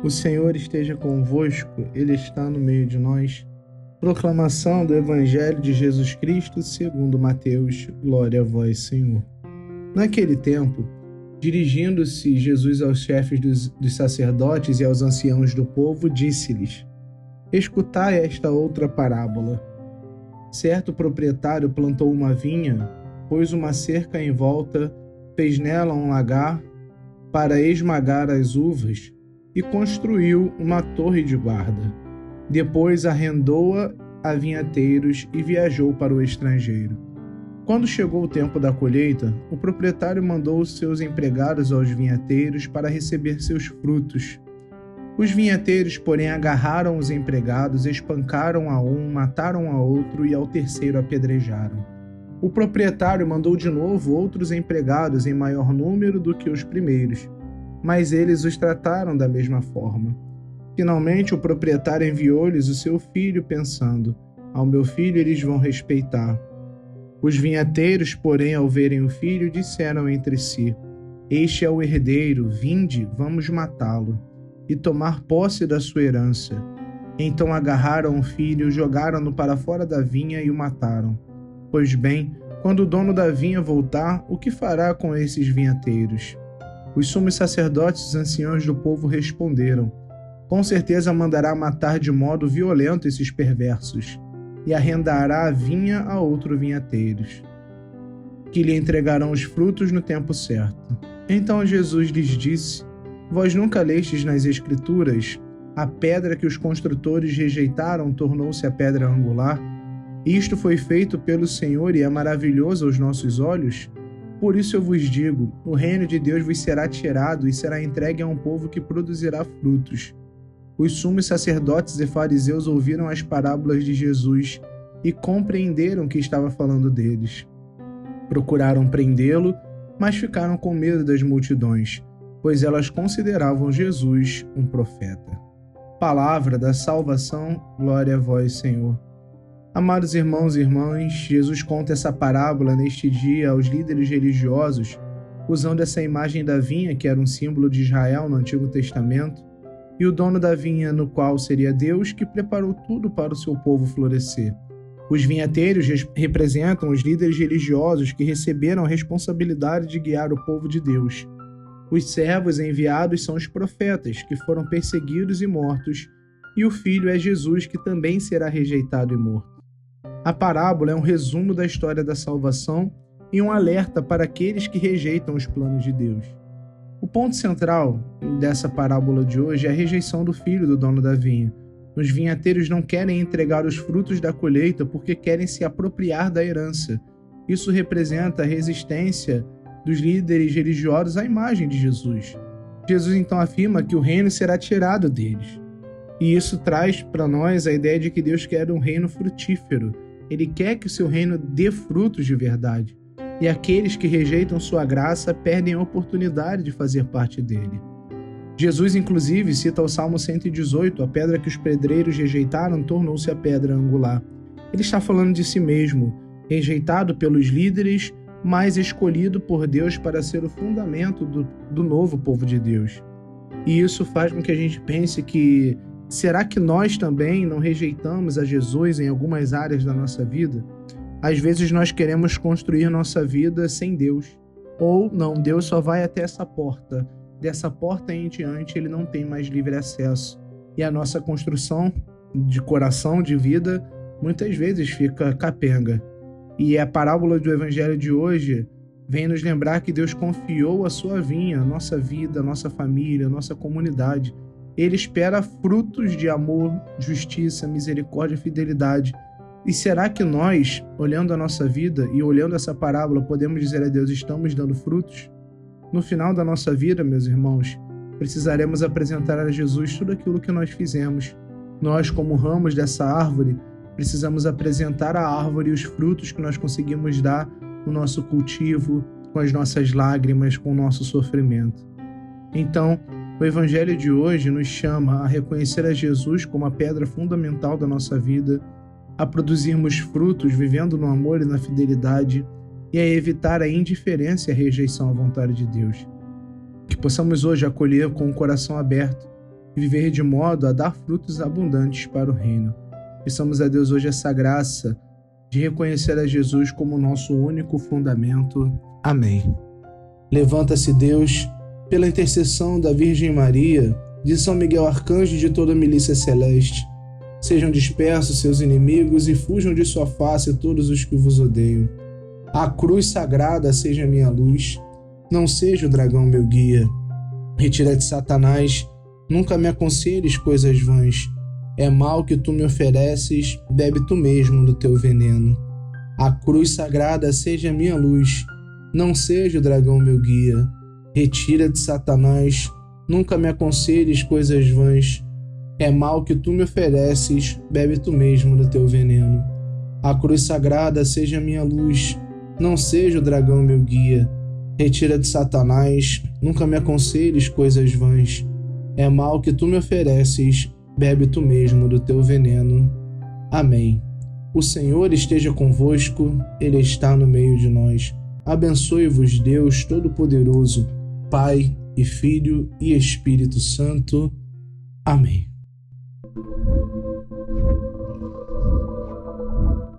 O Senhor esteja convosco, Ele está no meio de nós. Proclamação do Evangelho de Jesus Cristo segundo Mateus. Glória a vós, Senhor. Naquele tempo, dirigindo-se Jesus aos chefes dos sacerdotes e aos anciãos do povo, disse-lhes: Escutai esta outra parábola. Certo proprietário plantou uma vinha, pôs uma cerca em volta, fez nela um lagar para esmagar as uvas e construiu uma torre de guarda. Depois arrendou-a a vinhateiros e viajou para o estrangeiro. Quando chegou o tempo da colheita, o proprietário mandou os seus empregados aos vinhateiros para receber seus frutos. Os vinhateiros, porém, agarraram os empregados, espancaram a um, mataram a outro e ao terceiro apedrejaram. O proprietário mandou de novo outros empregados em maior número do que os primeiros, mas eles os trataram da mesma forma. Finalmente, o proprietário enviou-lhes o seu filho, pensando: ao meu filho eles vão respeitar. Os vinhateiros, porém, ao verem o filho, disseram entre si: Este é o herdeiro, vinde, vamos matá-lo e tomar posse da sua herança. Então agarraram o filho, jogaram-no para fora da vinha e o mataram. Pois bem, quando o dono da vinha voltar, o que fará com esses vinhateiros? Os sumos sacerdotes e os anciãos do povo responderam: Com certeza mandará matar de modo violento esses perversos, e arrendará a vinha a outros vinhateiros, que lhe entregarão os frutos no tempo certo. Então Jesus lhes disse: Vós nunca lestes nas Escrituras: a pedra que os construtores rejeitaram tornou-se a pedra angular? Isto foi feito pelo Senhor e é maravilhoso aos nossos olhos? Por isso eu vos digo, o reino de Deus vos será tirado e será entregue a um povo que produzirá frutos. Os sumos sacerdotes e fariseus ouviram as parábolas de Jesus e compreenderam que estava falando deles. Procuraram prendê-lo, mas ficaram com medo das multidões, pois elas consideravam Jesus um profeta. Palavra da salvação, glória a vós, Senhor. Amados irmãos e irmãs, Jesus conta essa parábola neste dia aos líderes religiosos, usando essa imagem da vinha, que era um símbolo de Israel no Antigo Testamento, e o dono da vinha, no qual seria Deus, que preparou tudo para o seu povo florescer. Os vinhateiros representam os líderes religiosos que receberam a responsabilidade de guiar o povo de Deus. Os servos enviados são os profetas, que foram perseguidos e mortos, e o Filho é Jesus, que também será rejeitado e morto. A parábola é um resumo da história da salvação e um alerta para aqueles que rejeitam os planos de Deus. O ponto central dessa parábola de hoje é a rejeição do filho do dono da vinha. Os vinhateiros não querem entregar os frutos da colheita porque querem se apropriar da herança. Isso representa a resistência dos líderes religiosos à imagem de Jesus. Jesus então afirma que o reino será tirado deles. E isso traz para nós a ideia de que Deus quer um reino frutífero. Ele quer que o seu reino dê frutos de verdade. E aqueles que rejeitam sua graça perdem a oportunidade de fazer parte dele. Jesus, inclusive, cita o Salmo 118, a pedra que os pedreiros rejeitaram tornou-se a pedra angular. Ele está falando de si mesmo, rejeitado pelos líderes, mas escolhido por Deus para ser o fundamento do novo povo de Deus. E isso faz com que a gente pense que será que nós também não rejeitamos a Jesus em algumas áreas da nossa vida? Às vezes nós queremos construir nossa vida sem Deus. Ou não, Deus só vai até essa porta. Dessa porta em diante ele não tem mais livre acesso. E a nossa construção de coração, de vida, muitas vezes fica capenga. E a parábola do Evangelho de hoje vem nos lembrar que Deus confiou a sua vinha, a nossa vida, a nossa família, a nossa comunidade. Ele espera frutos de amor, justiça, misericórdia e fidelidade. E será que nós, olhando a nossa vida e olhando essa parábola, podemos dizer a Deus: estamos dando frutos? No final da nossa vida, meus irmãos, precisaremos apresentar a Jesus tudo aquilo que nós fizemos. Nós, como ramos dessa árvore, precisamos apresentar à árvore os frutos que nós conseguimos dar no nosso cultivo, com as nossas lágrimas, com o nosso sofrimento. Então, o Evangelho de hoje nos chama a reconhecer a Jesus como a pedra fundamental da nossa vida, a produzirmos frutos vivendo no amor e na fidelidade e a evitar a indiferença e a rejeição à vontade de Deus. Que possamos hoje acolher com o coração aberto e viver de modo a dar frutos abundantes para o reino. Peçamos a Deus hoje essa graça de reconhecer a Jesus como nosso único fundamento. Amém. Levanta-se Deus, pela intercessão da Virgem Maria, de São Miguel Arcanjo e de toda a milícia celeste. Sejam dispersos seus inimigos e fujam de sua face todos os que vos odeiam. A cruz sagrada seja minha luz, não seja o dragão meu guia. Retira-te, Satanás, nunca me aconselhes coisas vãs. É mal que tu me ofereces, bebe tu mesmo do teu veneno. A cruz sagrada seja minha luz, não seja o dragão meu guia. Retira-te, Satanás, nunca me aconselhes coisas vãs. É mal que tu me ofereces, bebe tu mesmo do teu veneno. A cruz sagrada seja minha luz, não seja o dragão meu guia. Retira-te, Satanás, nunca me aconselhes coisas vãs. É mal que tu me ofereces, bebe tu mesmo do teu veneno. Amém. O Senhor esteja convosco, Ele está no meio de nós. Abençoe-vos Deus Todo-Poderoso, Pai e Filho e Espírito Santo. Amém.